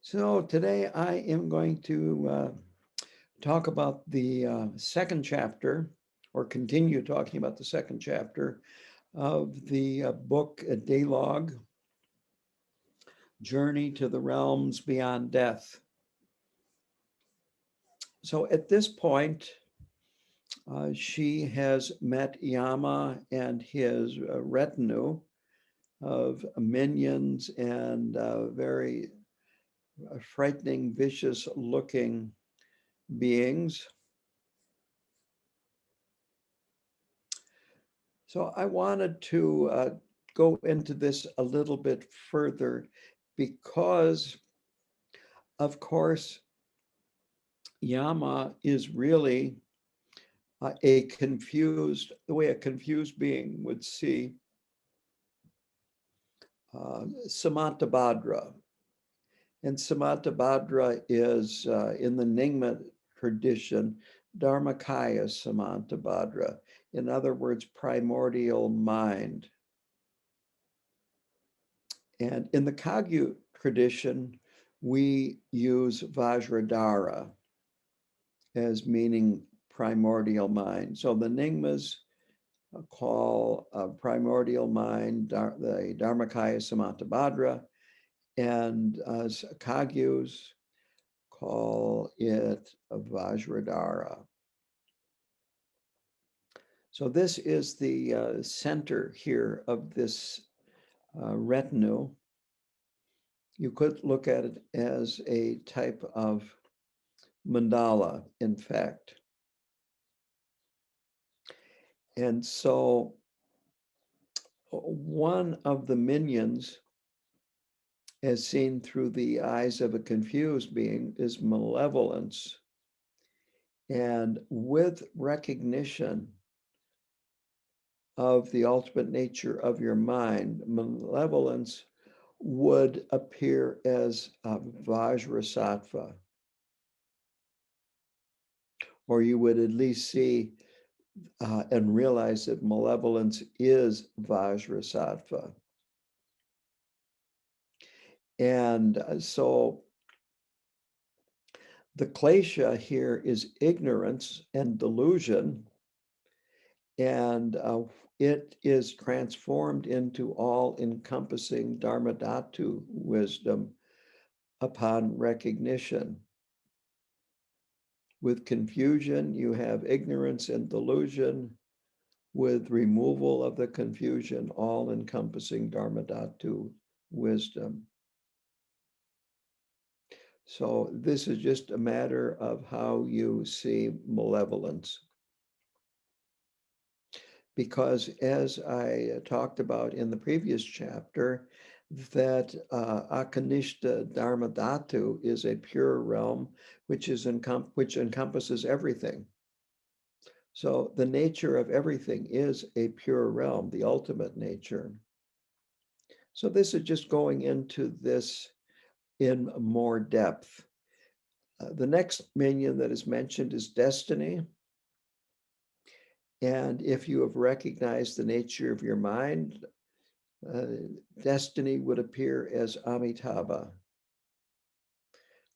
So today I am going to talk about the second chapter, or continue talking about the second chapter of the book Delog, Journey to the Realms Beyond Death. So at this point, she has met Yama and his retinue of minions and very frightening, vicious looking beings. So I wanted to go into this a little bit further because, of course, Yama is really the way a confused being would see Samantabhadra. And Samantabhadra is, in the Nyingma tradition, Dharmakaya Samantabhadra. In other words, primordial mind. And in the Kagyu tradition, we use Vajradhara as meaning primordial mind. So the Nyingmas call primordial mind the Dharmakaya Samantabhadra, and Kagyus call it Vajradhara. So this is the center here of this retinue. You could look at it as a type of mandala, in fact. And so one of the minions, as seen through the eyes of a confused being, is malevolence. And with recognition of the ultimate nature of your mind, malevolence would appear as Vajrasattva, or you would at least see and realize that malevolence is Vajrasattva. And so the klesha here is ignorance and delusion, and it is transformed into all-encompassing dharmadhatu wisdom upon recognition. With confusion, you have ignorance and delusion. With removal of the confusion, all-encompassing dharmadhatu wisdom. So this is just a matter of how you see malevolence. Because as I talked about in the previous chapter, that Akanishta Dharmadhatu is a pure realm which encompasses everything. So the nature of everything is a pure realm, the ultimate nature. So this is just going into this in more depth. The next minion that is mentioned is destiny. And if you have recognized the nature of your mind, destiny would appear as Amitabha.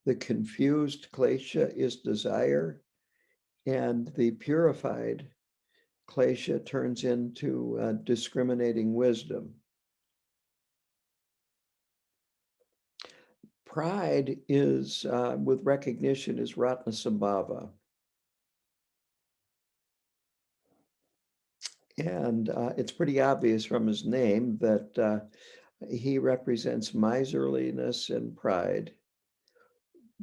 The confused klesha is desire, and the purified klesha turns into discriminating wisdom. Pride is, with recognition, is Ratnasambhava. And it's pretty obvious from his name that he represents miserliness and pride.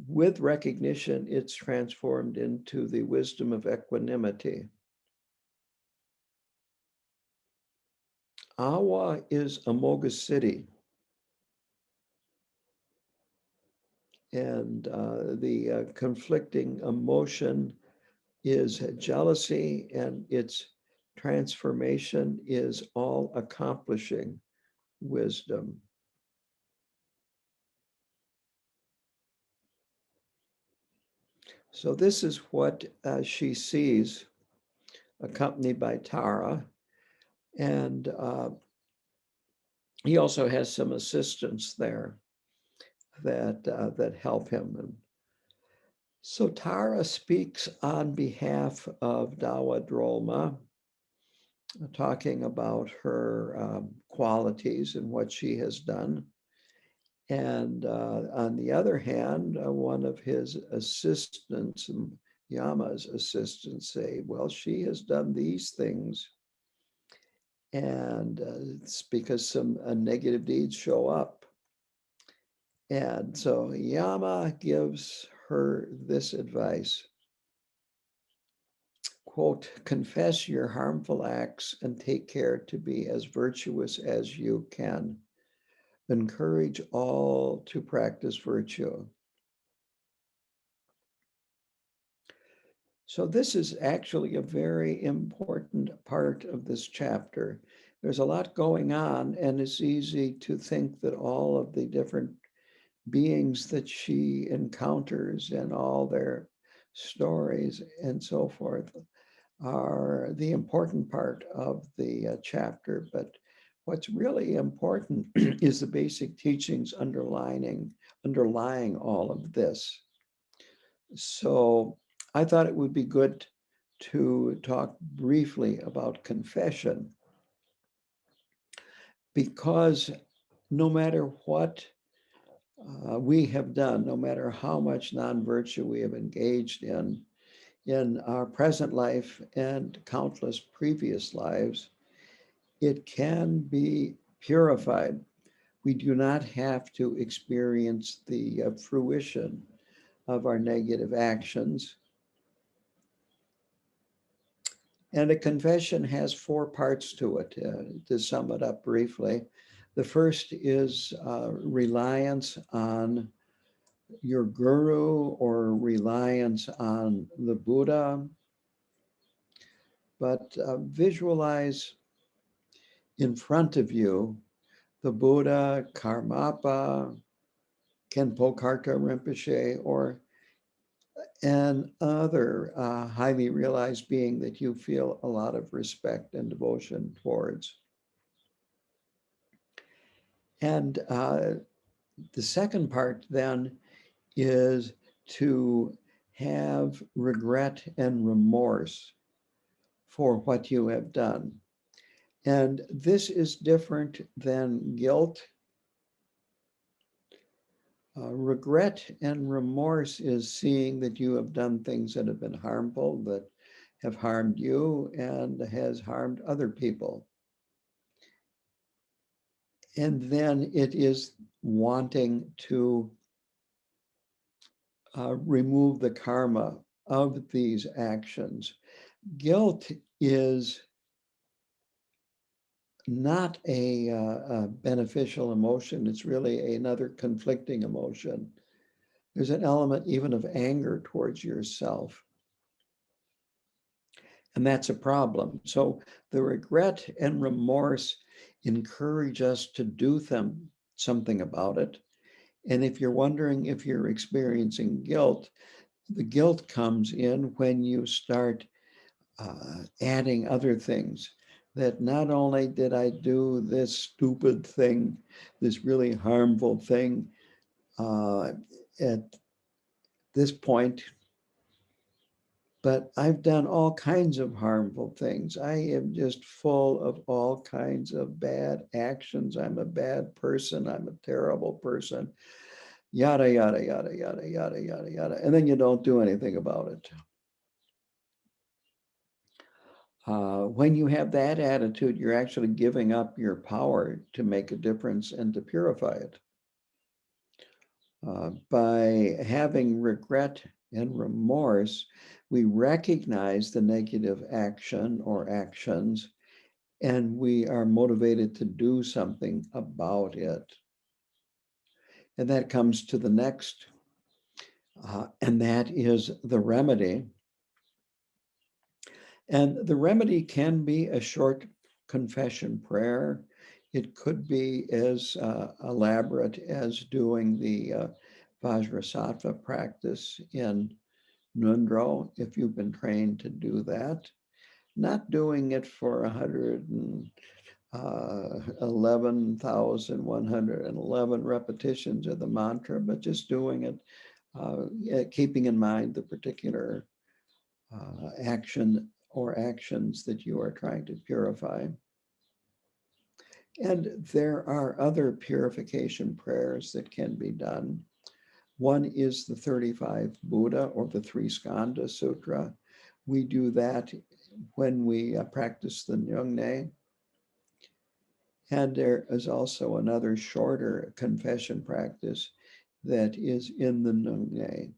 With recognition, it's transformed into the wisdom of equanimity. Awa is Amoga city. And the conflicting emotion is jealousy, and its transformation is all-accomplishing wisdom. So this is what she sees, accompanied by Tara. And he also has some assistants there. that help him. And so Tara speaks on behalf of Dawa Drolma, talking about her qualities and what she has done. And on the other hand, one of his assistants, Yama's assistants, say, well, she has done these things. And it's because some negative deeds show up. And so Yama gives her this advice, quote, confess your harmful acts and take care to be as virtuous as you can. Encourage all to practice virtue. So this is actually a very important part of this chapter. There's a lot going on, and it's easy to think that all of the different beings that she encounters and all their stories and so forth are the important part of the chapter. But what's really important is the basic teachings underlying all of this. So I thought it would be good to talk briefly about confession, because no matter what we have done, no matter how much non-virtue we have engaged in our present life and countless previous lives, it can be purified. We do not have to experience the fruition of our negative actions. And a confession has four parts to it, to sum it up briefly. The first is reliance on your guru or reliance on the Buddha, but visualize in front of you the Buddha, Karmapa, Khenpo Karta Rinpoche, or an other highly realized being that you feel a lot of respect and devotion towards. And the second part then is to have regret and remorse for what you have done. And this is different than guilt. Regret and remorse is seeing that you have done things that have been harmful, that have harmed you and has harmed other people. And then it is wanting to remove the karma of these actions. Guilt is not a beneficial emotion. It's really another conflicting emotion. There's an element even of anger towards yourself. And that's a problem. So the regret and remorse encourage us to do something about it. And if you're wondering if you're experiencing guilt, the guilt comes in when you start adding other things. That not only did I do this stupid thing, this really harmful thing at this point, but I've done all kinds of harmful things. I am just full of all kinds of bad actions. I'm a bad person. I'm a terrible person. Yada, yada, yada, yada, yada, yada, yada. And then you don't do anything about it. When you have that attitude, you're actually giving up your power to make a difference and to purify it. By having regret and remorse, we recognize the negative action or actions, and we are motivated to do something about it. And that comes to the next, and that is the remedy. And the remedy can be a short confession prayer. It could be as elaborate as doing the Vajrasattva practice in Nundro, if you've been trained to do that. Not doing it for 11,111 repetitions of the mantra, but just doing it, keeping in mind the particular action or actions that you are trying to purify. And there are other purification prayers that can be done. One is the 35 Buddha or the Three Skanda Sutra. We do that when we practice the Nyungne. And there is also another shorter confession practice that is in the Nyungne.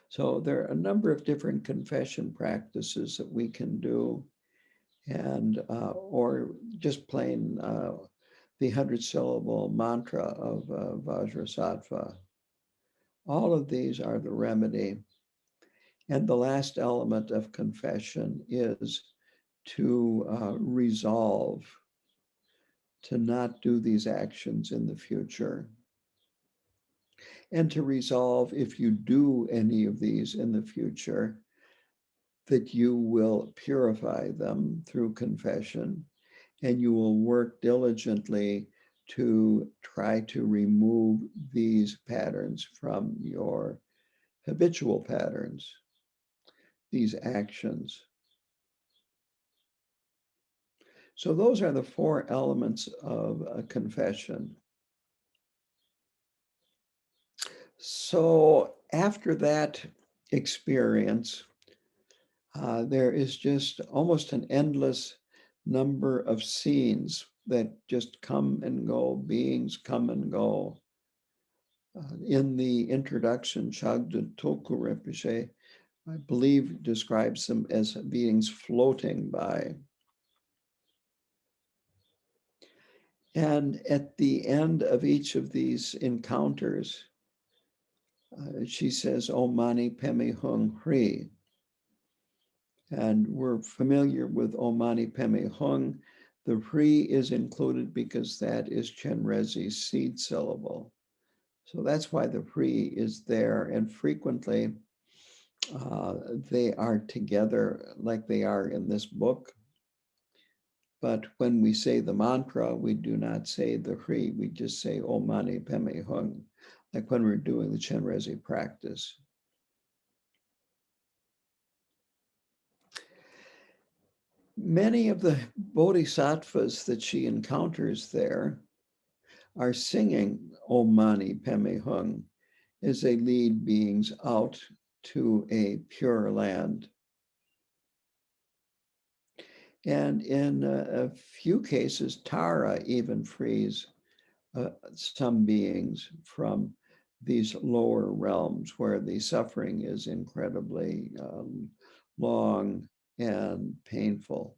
So there are a number of different confession practices that we can do, and or just plain the 100-syllable mantra of Vajrasattva. All of these are the remedy. And the last element of confession is to resolve to not do these actions in the future. And to resolve, if you do any of these in the future, that you will purify them through confession, and you will work diligently to try to remove these patterns from your habitual patterns, these actions. So those are the four elements of a confession. So after that experience, there is just almost an endless number of scenes that just come and go, beings come and go. In the introduction, Chagda Tulku Rinpoche, I believe, describes them as beings floating by. And at the end of each of these encounters, she says, Om Mani Padme Hung Hri. And we're familiar with Om Mani Padme Hung. The Hri is included because that is Chenrezi's seed syllable. So that's why the Hri is there. And frequently, they are together like they are in this book. But when we say the mantra, we do not say the Hri, we just say Om Mani Padme Hung, like when we're doing the Chenrezi practice. Many of the bodhisattvas that she encounters there are singing Om Mani Padme Hung as they lead beings out to a pure land. And in a few cases, Tara even frees some beings from these lower realms where the suffering is incredibly long and painful.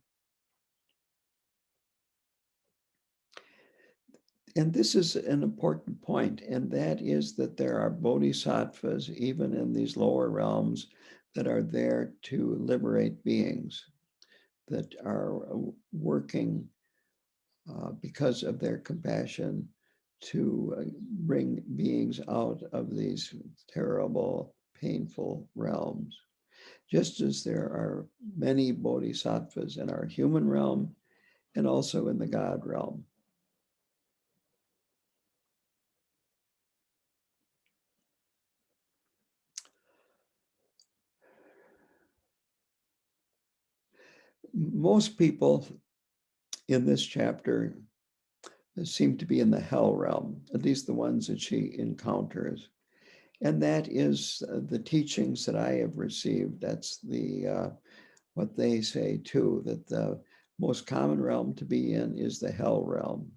And this is an important point, and that is that there are bodhisattvas, even in these lower realms, that are there to liberate beings, that are working because of their compassion to bring beings out of these terrible, painful realms. Just as there are many bodhisattvas in our human realm and also in the God realm. Most people in this chapter seem to be in the hell realm, at least the ones that she encounters. And that is the teachings that I have received. That's the what they say too, that the most common realm to be in is the hell realm,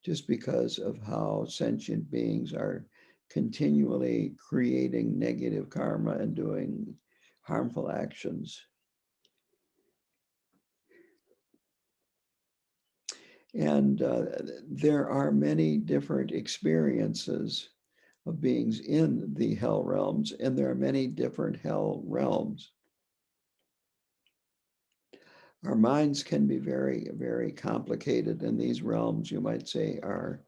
just because of how sentient beings are continually creating negative karma and doing harmful actions. And there are many different experiences of beings in the hell realms, and there are many different hell realms. Our minds can be very, very complicated, and these realms, you might say, are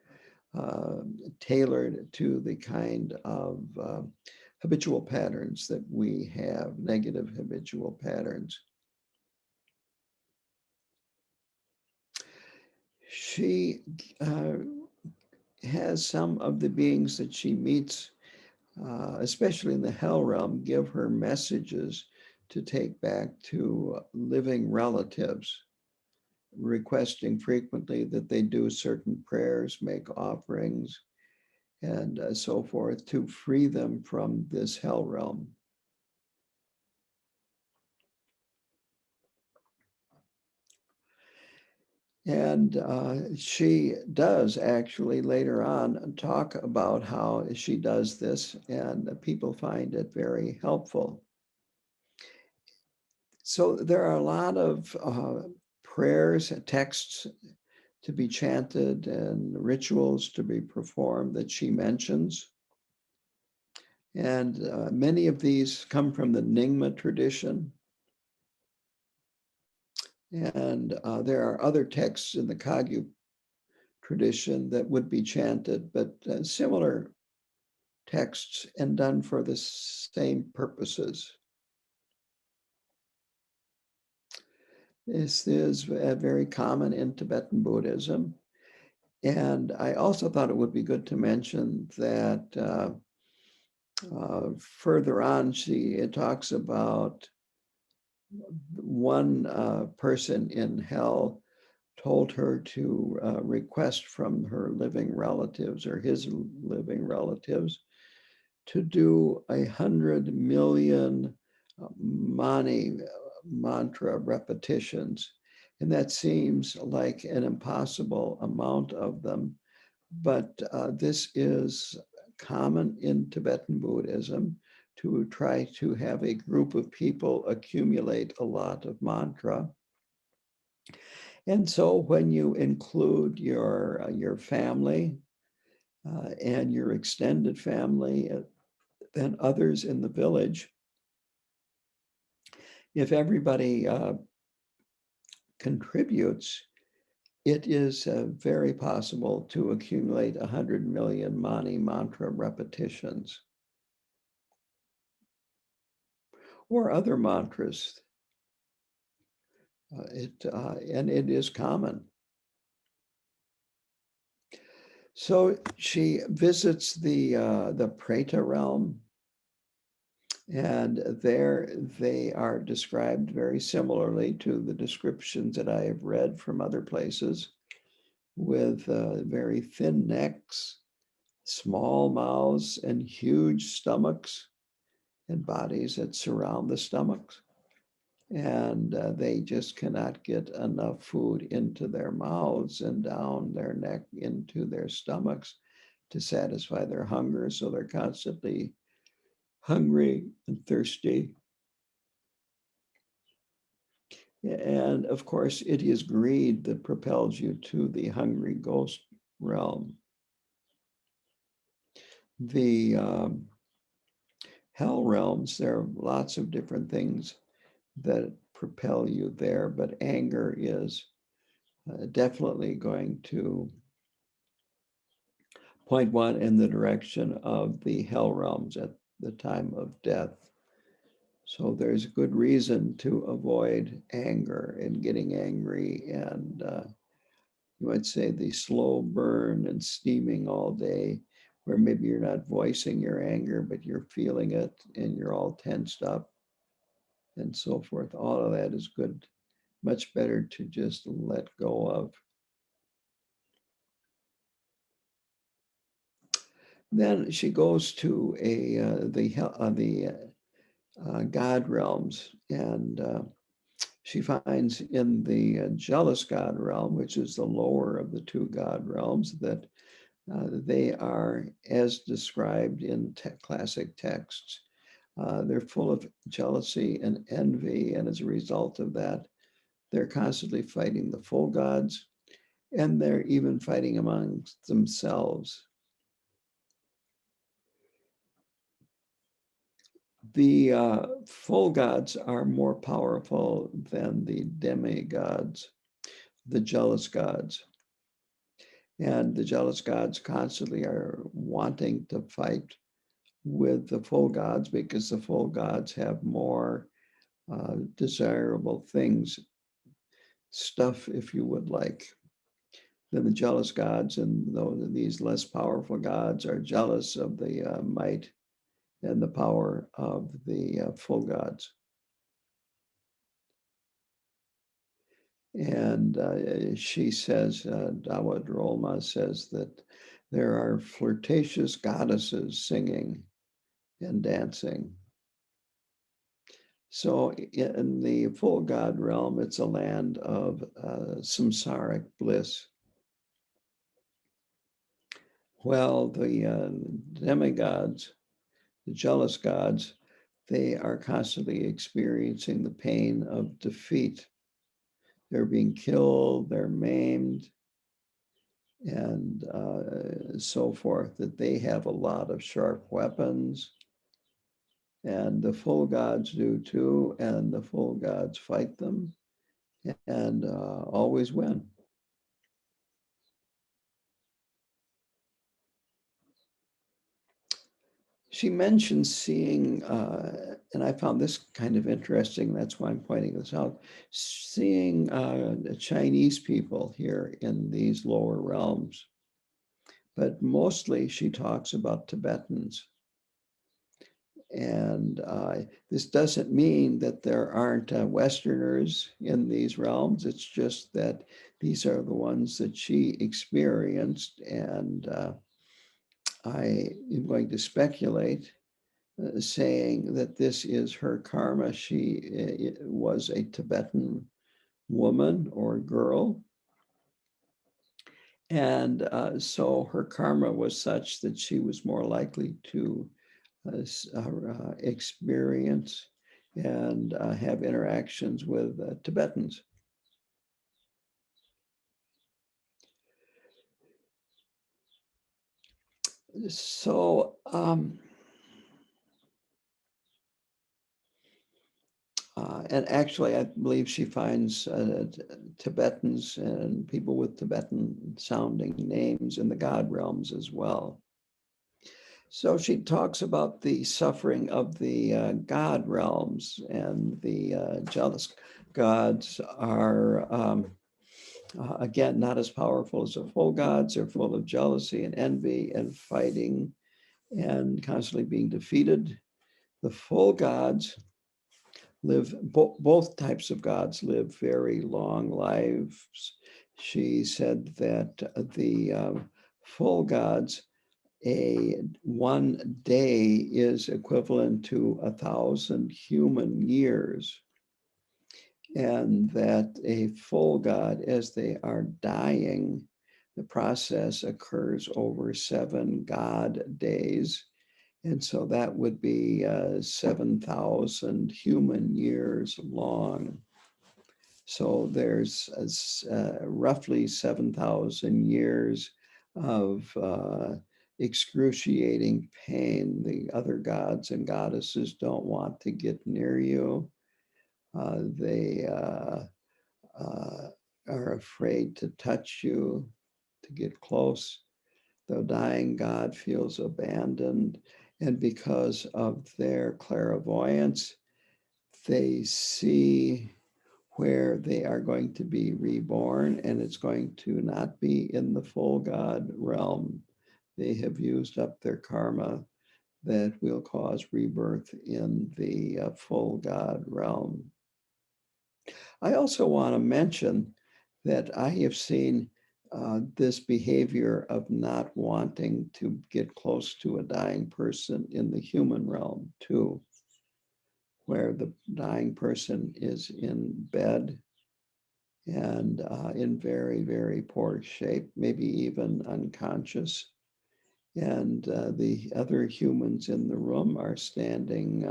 tailored to the kind of habitual patterns that we have, negative habitual patterns. She has some of the beings that she meets, especially in the hell realm, give her messages to take back to living relatives, requesting frequently that they do certain prayers, make offerings, and so forth to free them from this hell realm. And she does actually later on talk about how she does this, and people find it very helpful. So there are a lot of prayers and texts to be chanted and rituals to be performed that she mentions. And many of these come from the Nyingma tradition. And there are other texts in the Kagyu tradition that would be chanted, but similar texts and done for the same purposes. This is very common in Tibetan Buddhism. And I also thought it would be good to mention that further on, it talks about one person in hell told her to request from her living relatives or his living relatives to do 100 million mani mantra repetitions. And that seems like an impossible amount of them, but this is common in Tibetan Buddhism to try to have a group of people accumulate a lot of mantra. And so when you include your family and your extended family and others in the village, if everybody contributes, it is very possible to accumulate 100 million mani mantra repetitions or other mantras. And it is common. So she visits the Preta realm, and there they are described very similarly to the descriptions that I have read from other places, with very thin necks, small mouths, and huge stomachs and bodies that surround the stomachs. And they just cannot get enough food into their mouths and down their neck into their stomachs to satisfy their hunger. So they're constantly hungry and thirsty. And of course, it is greed that propels you to the hungry ghost realm. The hell realms, there are lots of different things that propel you there, but anger is definitely going to point one in the direction of the hell realms at the time of death. So there's good reason to avoid anger and getting angry, and you might say the slow burn and steaming all day, where maybe you're not voicing your anger, but you're feeling it and you're all tensed up and so forth. All of that is good, much better to just let go of. Then she goes to the God realms, and she finds in the jealous God realm, which is the lower of the two God realms, that they are as described in classic texts. They're full of jealousy and envy, and as a result of that, they're constantly fighting the full gods, and they're even fighting amongst themselves. The full gods are more powerful than the demigods, the jealous gods. And the jealous gods constantly are wanting to fight with the full gods because the full gods have more desirable things, stuff, if you would like. Then the jealous gods and these less powerful gods are jealous of the might and the power of the full gods. And she says, Dawa Drolma says that there are flirtatious goddesses singing and dancing. So in the full god realm, it's a land of samsaric bliss. Well, the demigods, the jealous gods, they are constantly experiencing the pain of defeat. They're being killed, they're maimed, and so forth, that they have a lot of sharp weapons. And the full gods do too, and the full gods fight them and always win. She mentioned seeing, and I found this kind of interesting, that's why I'm pointing this out, seeing Chinese people here in these lower realms. But mostly she talks about Tibetans. And this doesn't mean that there aren't Westerners in these realms. It's just that these are the ones that she experienced. And I am going to speculate, saying that this is her karma. She was a Tibetan woman or girl. And so her karma was such that she was more likely to experience and have interactions with Tibetans. So, and actually, I believe she finds Tibetans and people with Tibetan sounding names in the God realms as well. So she talks about the suffering of the God realms, and the jealous gods are, again, not as powerful as the full gods. They're full of jealousy and envy and fighting and constantly being defeated. The full gods live, both types of gods live very long lives. She said that the full gods, one day is equivalent to 1,000 human years, and that a full god, as they are dying, the process occurs over 7 god days. And so that would be 7,000 human years long. So there's roughly 7,000 years of excruciating pain. The other gods and goddesses don't want to get near you. They are afraid to touch you, to get close. The dying god feels abandoned. And because of their clairvoyance, they see where they are going to be reborn, and it's going to not be in the full God realm. They have used up their karma that will cause rebirth in the full God realm. I also want to mention that I have seen this behavior of not wanting to get close to a dying person in the human realm too, where the dying person is in bed and in very, very poor shape, maybe even unconscious. And the other humans in the room are standing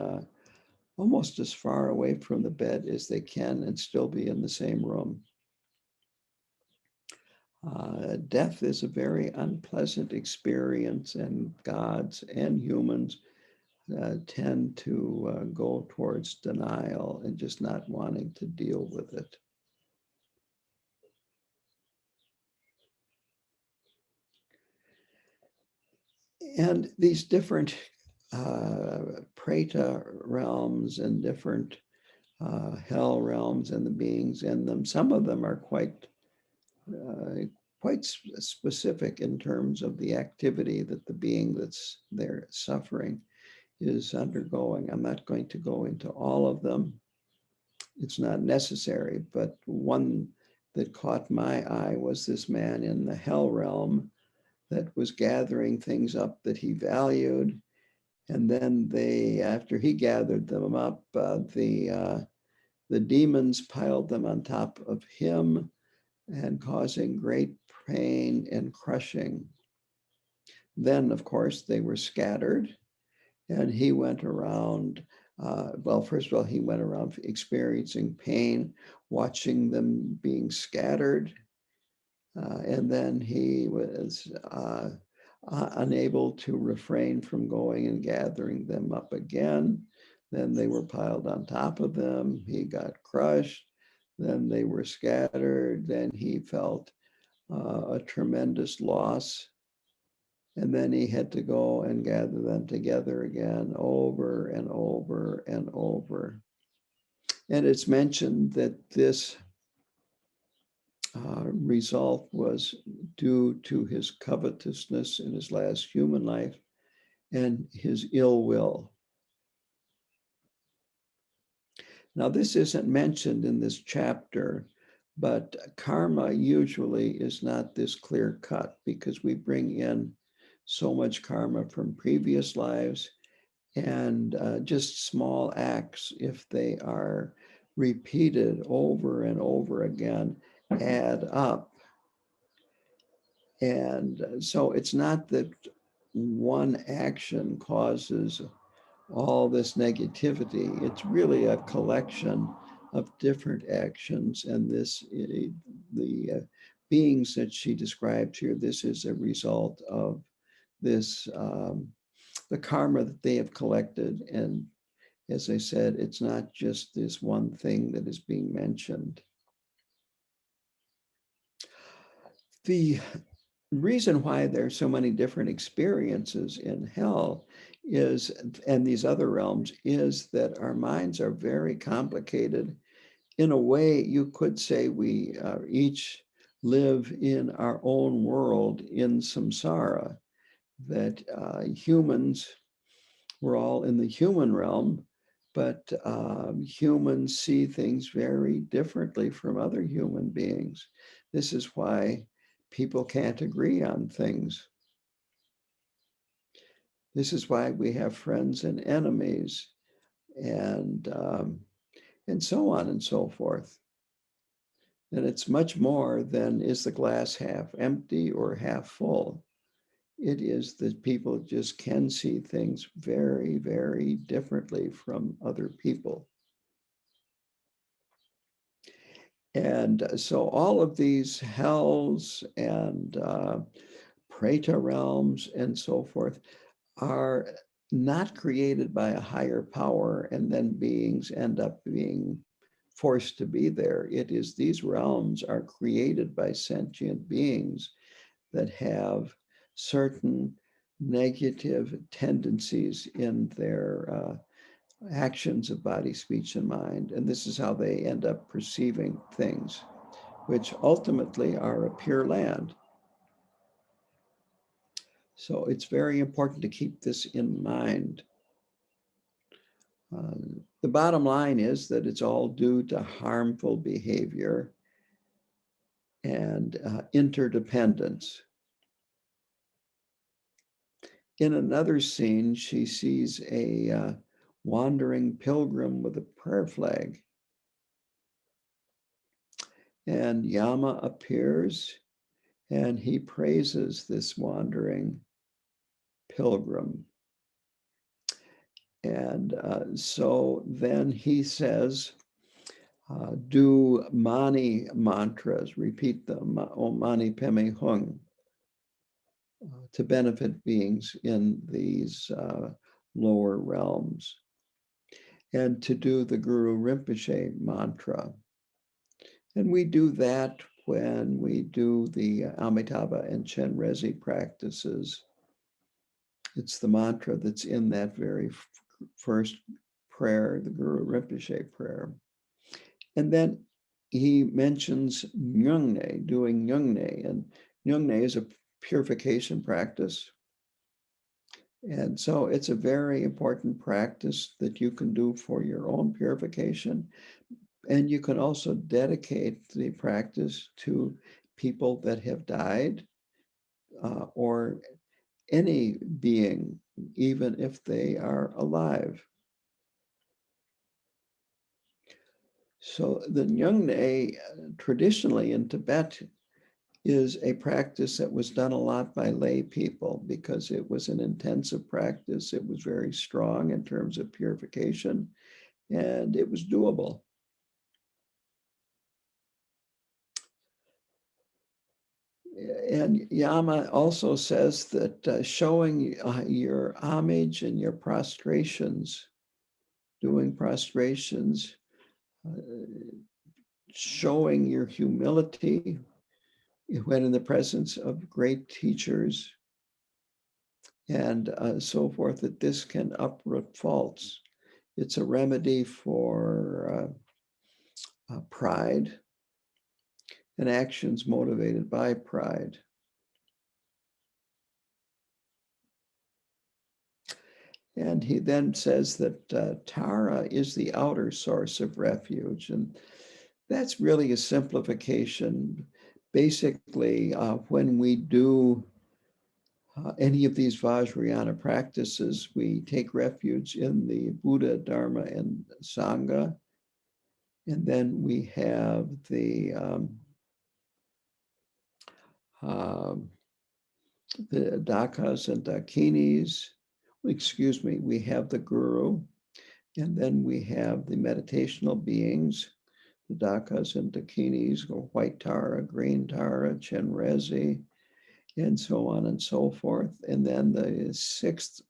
almost as far away from the bed as they can and still be in the same room. Death is a very unpleasant experience, and gods and humans tend to go towards denial and just not wanting to deal with it. And these different preta realms and different hell realms and the beings in them, some of them are quite quite specific in terms of the activity that the being that's there suffering is undergoing. I'm not going to go into all of them. It's not necessary, but one that caught my eye was this man in the hell realm that was gathering things up that he valued. And then after he gathered them up, the demons piled them on top of him and causing great pain and crushing. Then, of course, they were scattered, and he went around. Well, first of all, he went around experiencing pain, watching them being scattered. And then he was unable to refrain from going and gathering them up again. Then they were piled on top of them. He got crushed. Then they were scattered. Then he felt a tremendous loss. And then he had to go and gather them together again over and over and over. And it's mentioned that this result was due to his covetousness in his last human life and his ill will. Now, this isn't mentioned in this chapter, but karma usually is not this clear cut because we bring in so much karma from previous lives, and just small acts, if they are repeated over and over again, add up. And so it's not that one action causes all this negativity. It's really a collection of different actions. And the beings that she describes here, this is a result of this, the karma that they have collected. And as I said, it's not just this one thing that is being mentioned. The reason why there's so many different experiences in hell is, and these other realms, is that our minds are very complicated. In a way, you could say we each live in our own world in samsara, that humans, we're all in the human realm, but humans see things very differently from other human beings. This is why people can't agree on things. This is why we have friends and enemies, and so on and so forth. And it's much more than is the glass half empty or half full. It is that people just can see things very, very differently from other people. And so all of these hells and preta realms and so forth are not created by a higher power and then beings end up being forced to be there. It is these realms are created by sentient beings that have certain negative tendencies in their actions of body, speech, and mind. And this is how they end up perceiving things, which ultimately are a pure land. So it's very important to keep this in mind. The bottom line is that it's all due to harmful behavior and interdependence. In another scene, she sees a wandering pilgrim with a prayer flag. And Yama appears and he praises this wandering pilgrim. And so then he says, do mani mantras, repeat them, Om Mani Padme Hung, to benefit beings in these lower realms, and to do the Guru Rinpoche mantra. And we do that when we do the Amitabha and Chenrezig practices. It's the mantra that's in that very first prayer, the Guru Rinpoche prayer. And then he mentions Nyungne, doing Nyungne. And Nyungne is a purification practice. And so it's a very important practice that you can do for your own purification. And you can also dedicate the practice to people that have died, or any being, even if they are alive. So the Nyungne, traditionally in Tibet, is a practice that was done a lot by lay people because it was an intensive practice. It was very strong in terms of purification, and it was doable. And Yama also says that showing your homage and your prostrations, doing prostrations, uh, showing your humility when in the presence of great teachers, and so forth, that this can uproot faults. It's a remedy for pride and actions motivated by pride. And he then says that Tara is the outer source of refuge. And that's really a simplification. Basically, when we do any of these Vajrayana practices, we take refuge in the Buddha, Dharma, and Sangha. And then we have um, the Dakas and Dakinis. Excuse me, we have the Guru, and then we have the meditational beings, the Dakas and Dakinis, or white Tara, green Tara, Chenrezi, and so on and so forth. And then the sixth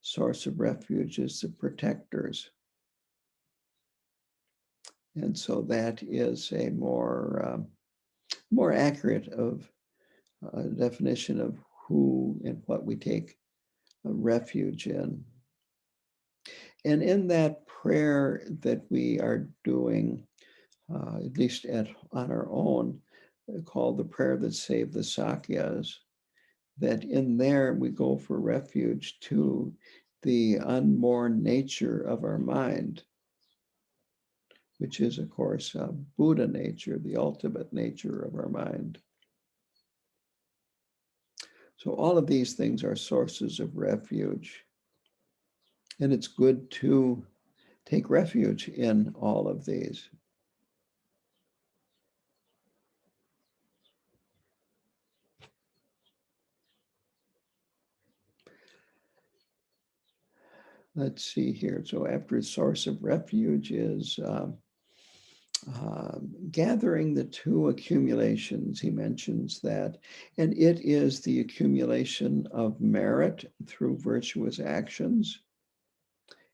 source of refuge is the protectors. And so that is a more accurate of definition of who and what we take a refuge in. And in that prayer that we are doing, at least on our own, called the prayer that saved the Sakyas, that in there we go for refuge to the unborn nature of our mind, which is, of course, Buddha nature, the ultimate nature of our mind. So all of these things are sources of refuge. And it's good to take refuge in all of these. Let's see here. So after source of refuge is gathering the two accumulations. He mentions that, and it is the accumulation of merit through virtuous actions,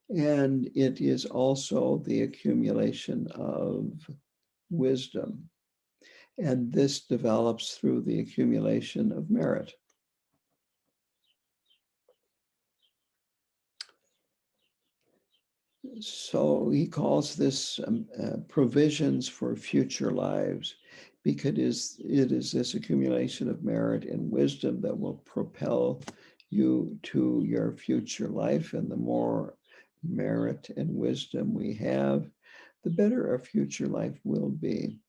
and it is also the accumulation of wisdom, and this develops through the accumulation of merit. So he calls this provisions for future lives, because it is this accumulation of merit and wisdom that will propel you to your future life. And the more merit and wisdom we have, the better our future life will be.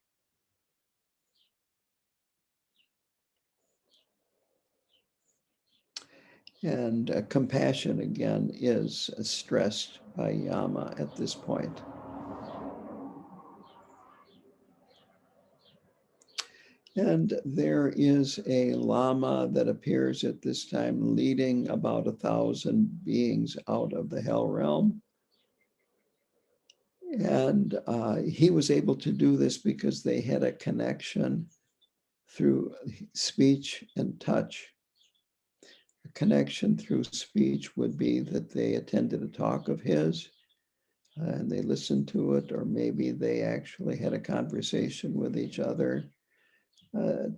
And compassion, again, is stressed by Yama at this point. And there is a Lama that appears at this time leading about 1,000 beings out of the hell realm. And he was able to do this because they had a connection through speech and touch. A connection through speech would be that they attended a talk of his and they listened to it, or maybe they actually had a conversation with each other.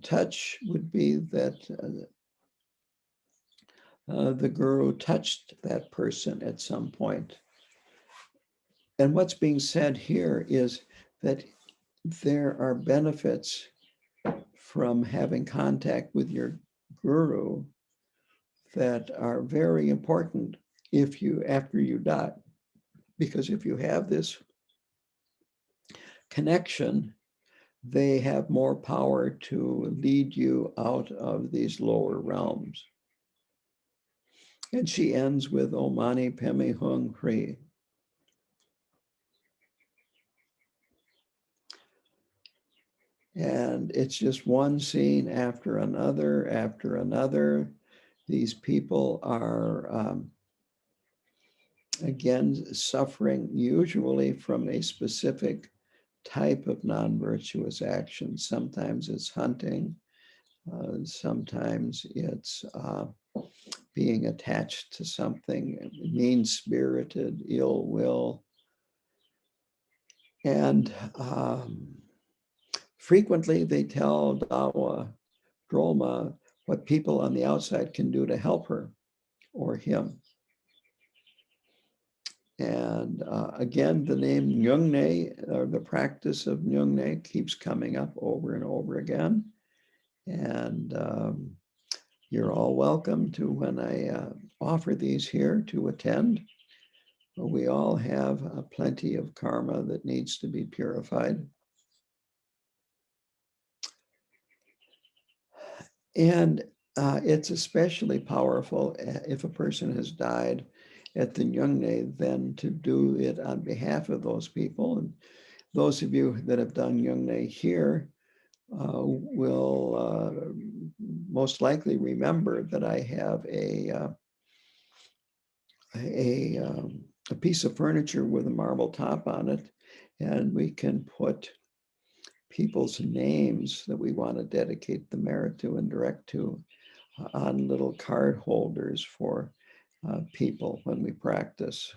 Touch would be that the guru touched that person at some point. And what's being said here is that there are benefits from having contact with your guru that are very important after you die. Because if you have this connection, they have more power to lead you out of these lower realms. And she ends with O Mani Padme Hung Hri. And it's just one scene after another, after another. These people are, again, suffering usually from a specific type of non-virtuous action. Sometimes it's hunting. Sometimes it's being attached to something, mean-spirited, ill will. And frequently they tell Dawa Drolma what people on the outside can do to help her or him. And again, the name Nyungne, or the practice of Nyungne, keeps coming up over and over again. And you're all welcome to, when I offer these here, to attend. We all have plenty of karma that needs to be purified. And it's especially powerful if a person has died at the Nyungne, then to do it on behalf of those people. And those of you that have done Nyungne here will most likely remember that I have a piece of furniture with a marble top on it, and we can put people's names that we want to dedicate the merit to and direct to on little card holders for people when we practice.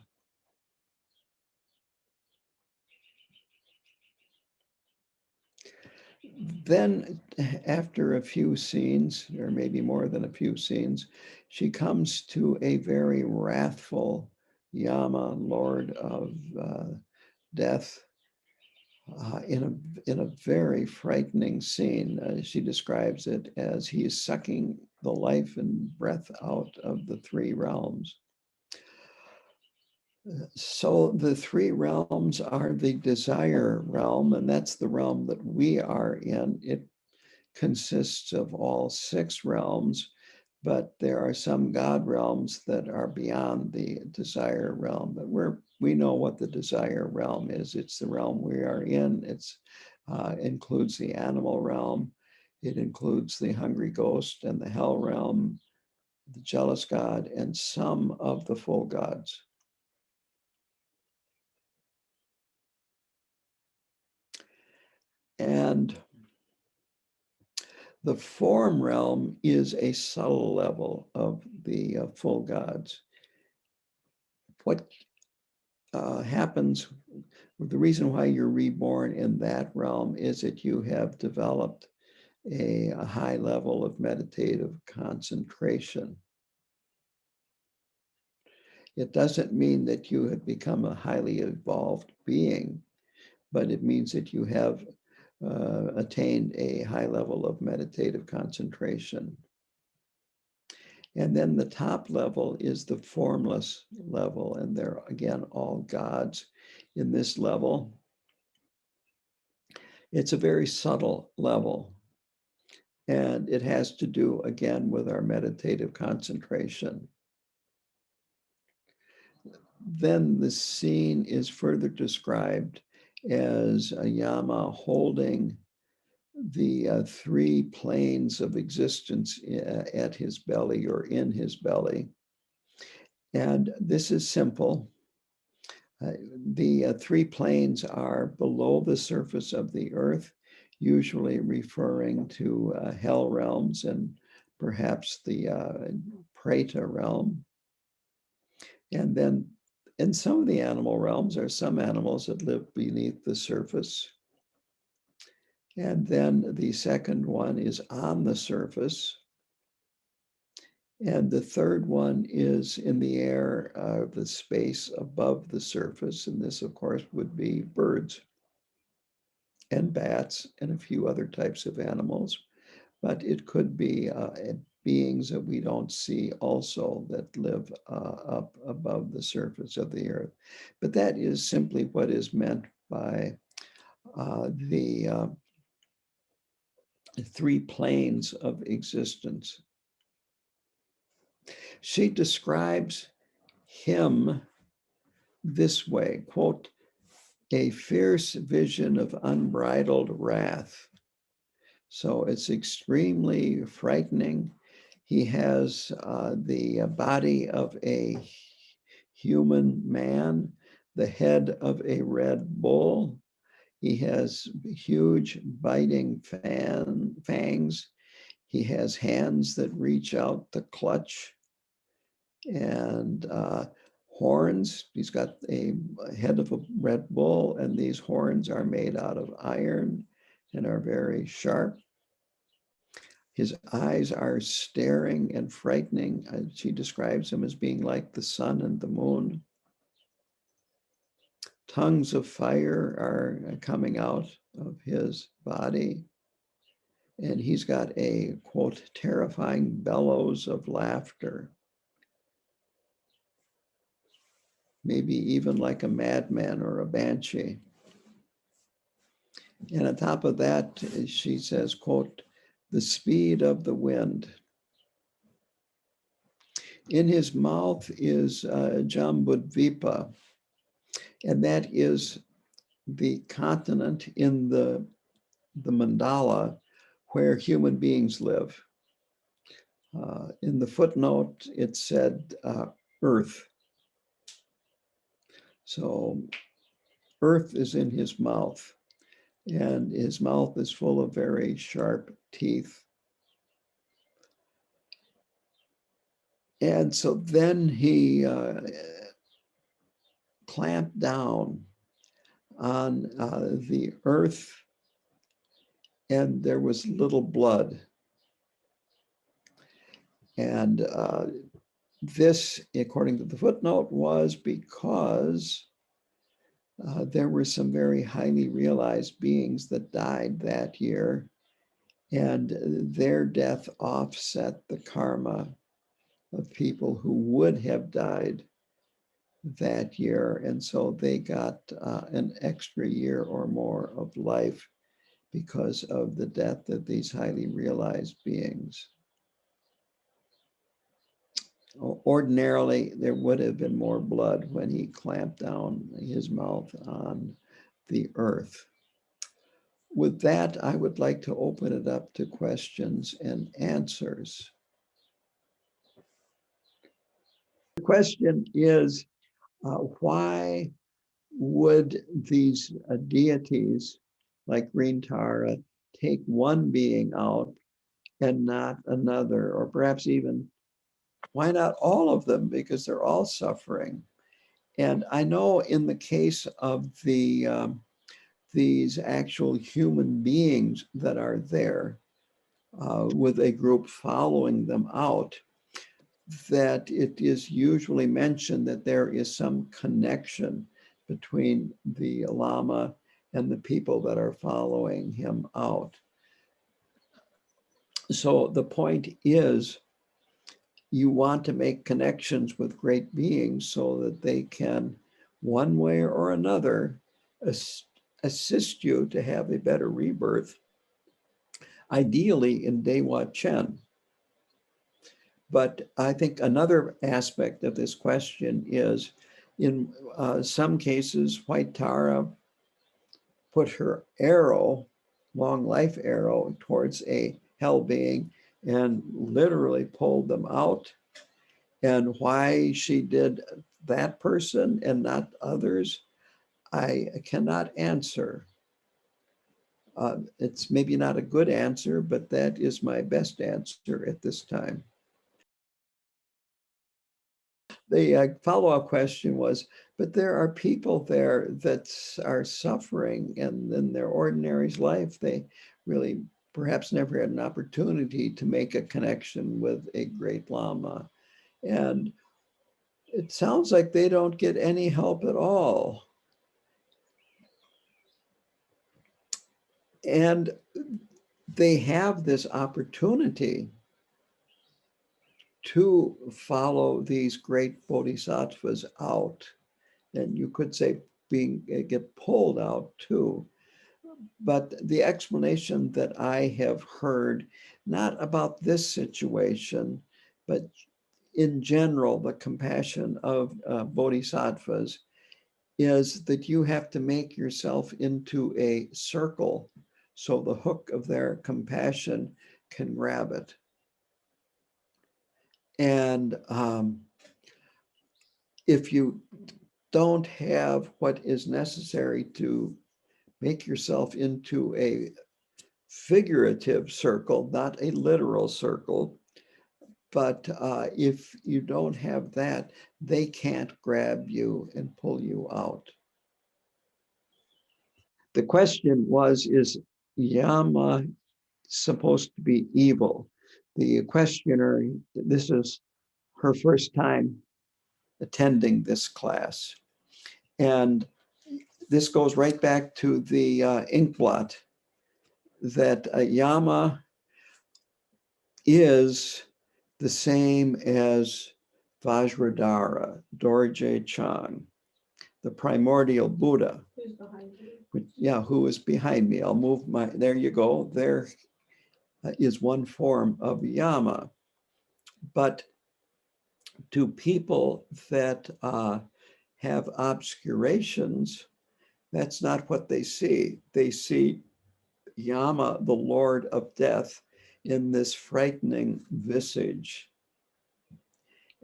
Then after a few scenes, or maybe more than a few scenes, she comes to a very wrathful Yama, Lord of Death, in a very frightening scene. She describes it as he is sucking the life and breath out of the three realms. So the three realms are the desire realm, and that's the realm that we are in. It consists of all six realms, but there are some God realms that are beyond the desire realm. But we know what the desire realm is. It's the realm we are in. It's includes the animal realm. It includes the hungry ghost and the hell realm, the jealous God, and some of the full gods. And the form realm is a subtle level of the full gods. What happens, the reason why you're reborn in that realm is that you have developed a high level of meditative concentration. It doesn't mean that you have become a highly evolved being, but it means that you have attained a high level of meditative concentration. And then the top level is the formless level, and they're, again, all gods in this level. It's a very subtle level, and it has to do, again, with our meditative concentration. Then the scene is further described as a Yama holding the three planes of existence at his belly or in his belly. And this is simple. The three planes are below the surface of the earth, usually referring to hell realms and perhaps the Preta realm. And then in some of the animal realms, there are some animals that live beneath the surface. And then the second one is on the surface. And the third one is in the air, the space above the surface. And this, of course, would be birds and bats and a few other types of animals. but it could be beings that we don't see also that live up above the surface of the earth. But that is simply what is meant by the three planes of existence. She describes him this way, quote, a fierce vision of unbridled wrath. So it's extremely frightening. He has the body of a human man, the head of a red bull. He has huge biting fangs. He has hands that reach out to clutch, and horns. He's got a head of a red bull, and these horns are made out of iron and are very sharp. His eyes are staring and frightening. She describes him as being like the sun and the moon. Tongues of fire are coming out of his body. And he's got a, quote, terrifying bellows of laughter. Maybe even like a madman or a banshee. And on top of that, she says, quote, the speed of the wind. In his mouth is Jambudvipa, and that is the continent in the mandala where human beings live. In the footnote, it said Earth. So Earth is in his mouth, and his mouth is full of very sharp teeth. And so then he clamped down on the earth, and there was little blood. And this, according to the footnote, was because there were some very highly realized beings that died that year, and their death offset the karma of people who would have died that year. And so they got an extra year or more of life because of the death of these highly realized beings. Ordinarily, there would have been more blood when he clamped down his mouth on the earth. With that, I would like to open it up to questions and answers. The question is, why would these deities like Green Tara take one being out and not another, or perhaps even why not all of them, because they're all suffering? And I know in the case of these actual human beings that are there with a group following them out, that it is usually mentioned that there is some connection between the Lama and the people that are following him out. So the point is, you want to make connections with great beings so that they can, one way or another, assist you to have a better rebirth, ideally in Dewa Chen. But I think another aspect of this question is, in some cases, White Tara put her arrow, long life arrow, towards a hell being and literally pulled them out. And why she did that person and not others, I cannot answer. It's maybe not a good answer, but that is my best answer at this time. The follow-up question was, but there are people there that are suffering, and in their ordinary life, they really perhaps never had an opportunity to make a connection with a great Lama. And it sounds like they don't get any help at all. And they have this opportunity to follow these great bodhisattvas out. And you could say get pulled out too. But the explanation that I have heard, not about this situation, but in general, the compassion of bodhisattvas, is that you have to make yourself into a circle so the hook of their compassion can grab it. And if you don't have what is necessary to make yourself into a figurative circle, not a literal circle, but if you don't have that, they can't grab you and pull you out. The question was, is Yama supposed to be evil? The questioner, this is her first time attending this class. And this goes right back to the inkblot that Yama is the same as Vajradhara, Dorje Chang, the primordial Buddha. Who's behind you? Who is behind me? I'll move there you go. There is one form of Yama. But to people that have obscurations, that's not what they see. They see Yama, the Lord of Death, in this frightening visage.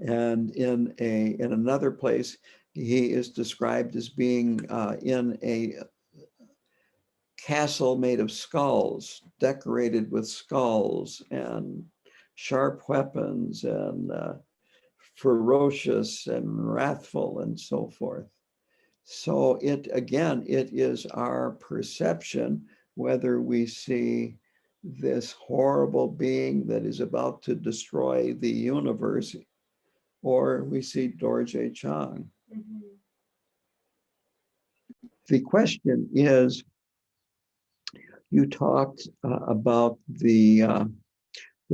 And in another place, he is described as being in a castle made of skulls, decorated with skulls and sharp weapons and ferocious and wrathful and so forth. So it is our perception whether we see this horrible being that is about to destroy the universe, or we see Dorje Chang. Mm-hmm. The question is, you talked about the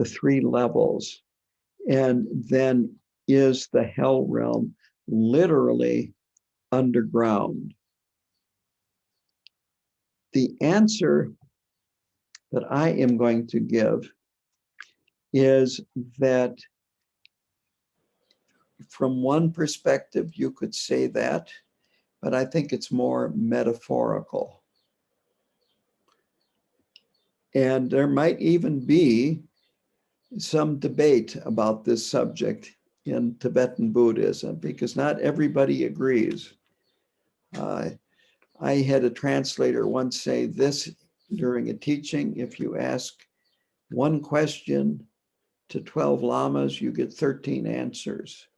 three levels, and then is the hell realm literally underground? The answer that I am going to give is that from one perspective, you could say that, but I think it's more metaphorical. And there might even be some debate about this subject in Tibetan Buddhism, because not everybody agrees. I had a translator once say this during a teaching: if you ask one question to 12 lamas, you get 13 answers.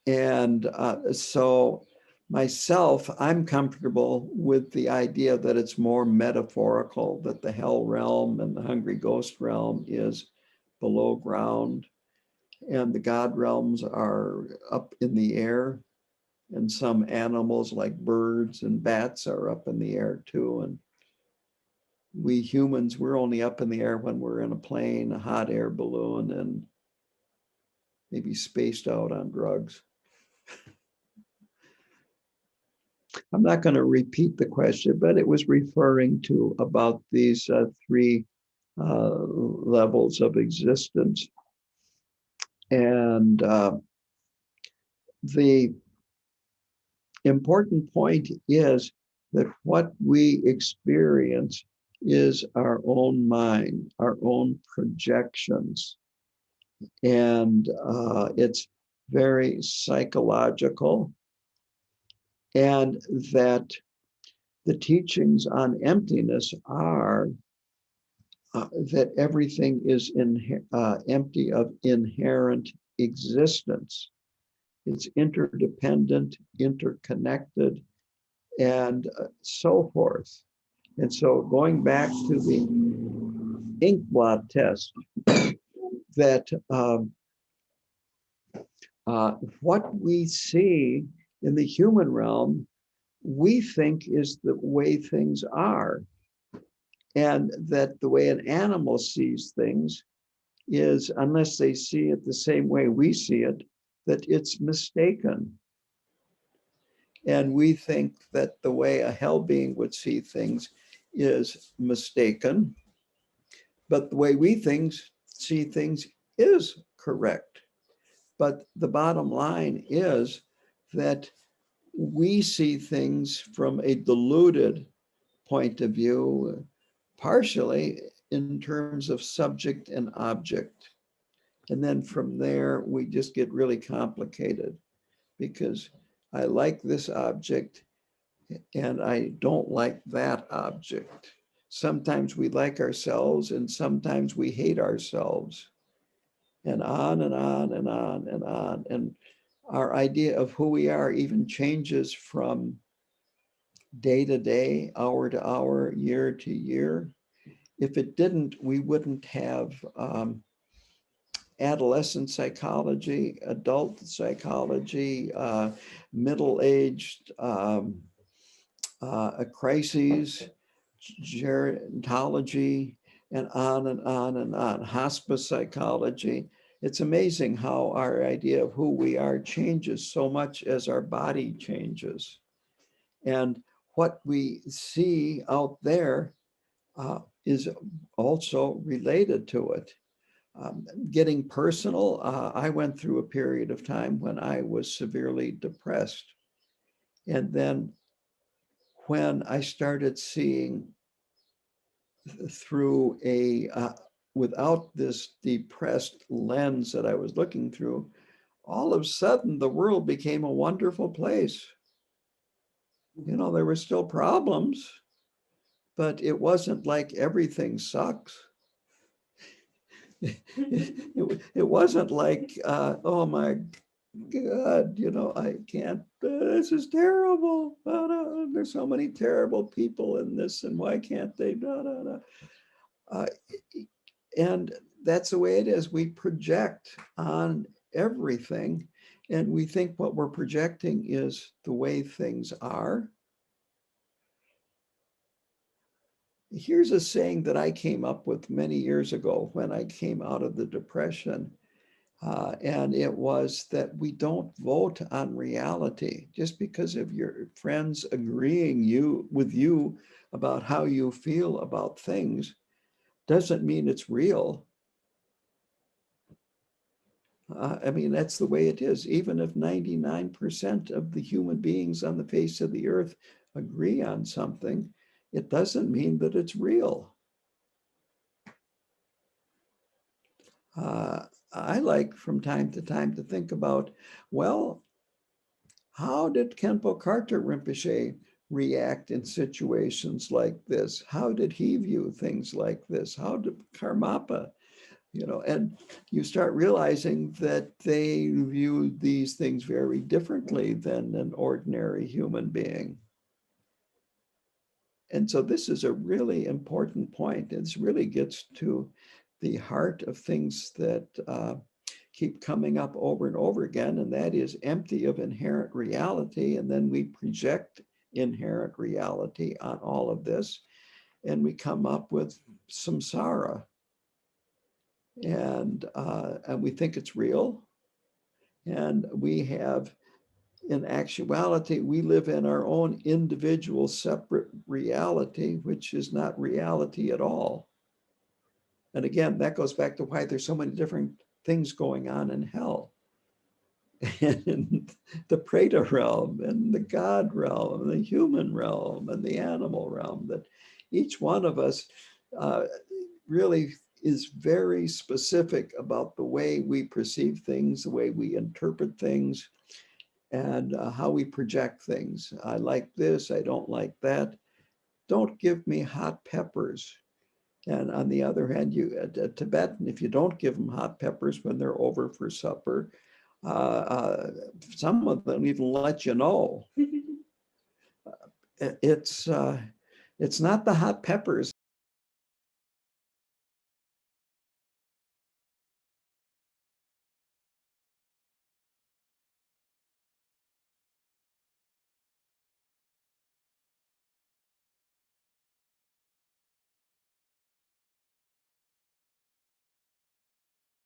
And so myself, I'm comfortable with the idea that it's more metaphorical, that the hell realm and the hungry ghost realm is below ground, and the God realms are up in the air, and some animals like birds and bats are up in the air too. And we humans, we're only up in the air when we're in a plane, a hot air balloon, and maybe spaced out on drugs. I'm not going to repeat the question, but it was referring to about these three levels of existence. And the important point is that what we experience is our own mind, our own projections. And it's very psychological. And that the teachings on emptiness are that everything is empty of inherent existence. It's interdependent, interconnected, and so forth. And so going back to the inkblot test, that what we see in the human realm, we think is the way things are. And that the way an animal sees things is, unless they see it the same way we see it, that it's mistaken. And we think that the way a hell being would see things is mistaken, but the way we see things is correct. But the bottom line is that we see things from a diluted point of view, partially in terms of subject and object. And then from there, we just get really complicated because I like this object and I don't like that object. Sometimes we like ourselves and sometimes we hate ourselves, and on and on and on and on. And our idea of who we are even changes from day to day, hour to hour, year to year. If it didn't, we wouldn't have adolescent psychology, adult psychology, middle-aged crises, gerontology, and on and on and on, hospice psychology. It's amazing how our idea of who we are changes so much as our body changes. And what we see out there is also related to it. Getting personal, I went through a period of time when I was severely depressed. And then when I started seeing through without this depressed lens that I was looking through, all of a sudden the world became a wonderful place. You know, there were still problems, but it wasn't like everything sucks. It wasn't like, oh my God, you know, I can't, this is terrible. There's so many terrible people in this, and why can't they? Uh, and that's the way it is. We project on everything, and we think what we're projecting is the way things are. Here's a saying that I came up with many years ago when I came out of the Depression. And it was that we don't vote on reality. Just because of your friends agreeing with you about how you feel about things doesn't mean it's real. I mean, that's the way it is. Even if 99% of the human beings on the face of the earth agree on something, it doesn't mean that it's real. I like from time to time to think about, well, how did Khenpo Karthar Rinpoche react in situations like this? How did he view things like this? How did Karmapa, you know, and you start realizing that they view these things very differently than an ordinary human being. And so this is a really important point. It really gets to the heart of things that keep coming up over and over again, and that is empty of inherent reality. And then we project inherent reality on all of this, and we come up with samsara. And we think it's real. And we have, in actuality, we live in our own individual separate reality, which is not reality at all. And again, that goes back to why there's so many different things going on in hell. And the Preta realm and the God realm and the human realm and the animal realm, that each one of us really is very specific about the way we perceive things, the way we interpret things, and how we project things. I like this, I don't like that. Don't give me hot peppers. And on the other hand, a Tibetan, if you don't give them hot peppers when they're over for supper, some of them even let you know. It's not the hot peppers